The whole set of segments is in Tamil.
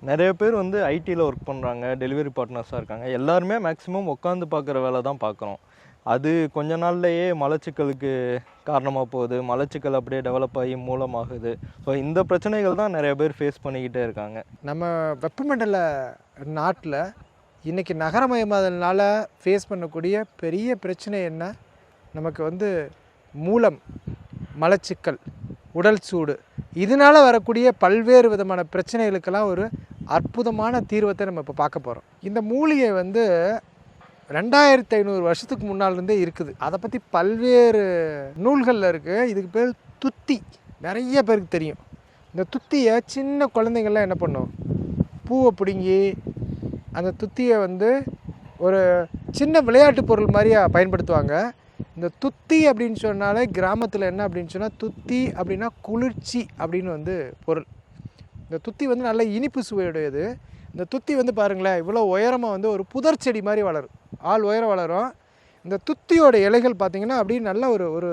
நிறைய பேர் வந்து ஐடியில் ஒர்க் பண்ணுறாங்க, டெலிவரி பார்ட்னர்ஸாக இருக்காங்க. எல்லாருமே மேக்ஸிமம் உட்காந்து பார்க்குற வேலை தான் பார்க்குறோம். அது கொஞ்ச நாள்லயே மலச்சிக்கலுக்கு காரணமாக போகுது. மலச்சிக்கல் அப்படியே டெவலப் ஆகி மூலமாகுது. ஸோ இந்த பிரச்சனைகள் தான் நிறைய பேர் ஃபேஸ் பண்ணிக்கிட்டே இருக்காங்க. நம்ம வெப்பமண்டல நாட்டில் இன்றைக்கி நகரமயமாதல்னால ஃபேஸ் பண்ணக்கூடிய பெரிய பிரச்சனை என்ன? நமக்கு வந்து மூலம், மலச்சிக்கல், உடல் சூடு, இதனால் வரக்கூடிய பல்வேறு விதமான பிரச்சனைகளுக்கெல்லாம் ஒரு அற்புதமான தீர்வத்தை நம்ம இப்போ பார்க்க போகிறோம். இந்த மூலிகை வந்து 2500 வருஷத்துக்கு முன்னாலேருந்தே இருக்குது. அதை பற்றி பல்வேறு நூல்களில் இருக்குது. இதுக்கு பேர் துத்தி. நிறைய பேருக்கு தெரியும். இந்த துத்தியை சின்ன குழந்தைங்கள்லாம் என்ன பண்ணும், பூவை பிடுங்கி அந்த துத்தியை வந்து ஒரு சின்ன விளையாட்டு பொருள் மாதிரியா பயன்படுத்துவாங்க. இந்த துத்தி அப்படின்னு சொன்னாலே கிராமத்தில் என்ன அப்படின்னு சொன்னால், துத்தி அப்படின்னா குளிர்ச்சி அப்படின்னு வந்து பொருள். இந்த துத்தி வந்து நல்ல இனிப்பு சுவையுடையது. இந்த துத்தி வந்து பாருங்களேன், இவ்வளோ உயரமாக வந்து ஒரு புதர் செடி மாதிரி வளரும், ஆள் உயரம் வளரும். இந்த துத்தியோட இலைகள் பார்த்திங்கன்னா அப்படியே நல்ல ஒரு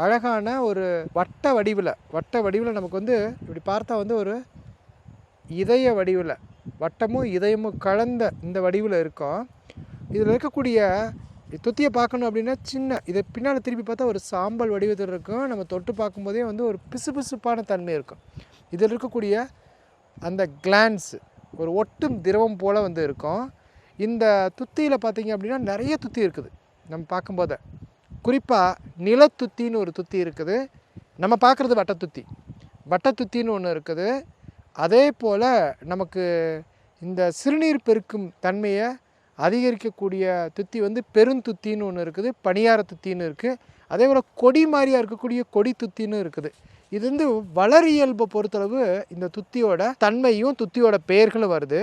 அழகான ஒரு வட்ட வடிவில் நமக்கு வந்து இப்படி பார்த்தா வந்து ஒரு இதய வடிவில், வட்டமும் இதயமும் கலந்த இந்த வடிவில் இருக்கும். இதில் இருக்கக்கூடிய துத்தியை பார்க்கணும் அப்படின்னா சின்ன, இதை பின்னால் திருப்பி பார்த்தா ஒரு சாம்பல் வடிவத்தில் இருக்கும். நம்ம தொட்டு பார்க்கும்போதே வந்து ஒரு பிசுபிசுப்பான தன்மை இருக்கும். இதில் இருக்கக்கூடிய அந்த கிளான்ஸ் ஒரு ஒட்டும் திரவம் போல் வந்து இருக்கும். இந்த துத்தியில் பார்த்திங்க அப்படின்னா நிறைய துத்தி இருக்குது. நம்ம பார்க்கும்போது குறிப்பாக நிலத்துத்தின்னு ஒரு துத்தி இருக்குது. நம்ம பார்க்குறது வட்டத்துத்தின்னு ஒன்று இருக்குது. அதே போல் நமக்கு இந்த சிறுநீர் பெருக்கும் தன்மையை அதிகரிக்கக்கூடிய துத்தி வந்து பெருந்துத்தின்னு ஒன்று இருக்குது, பனியார துத்தின்னு இருக்குது. அதே போல் கொடி மாதிரியாக இருக்கக்கூடிய கொடி துத்தின்னு இருக்குது. இது வந்து வளரியல்பை பொறுத்தளவு இந்த துத்தியோட தன்மையும் துத்தியோட பெயர்களும் வருது.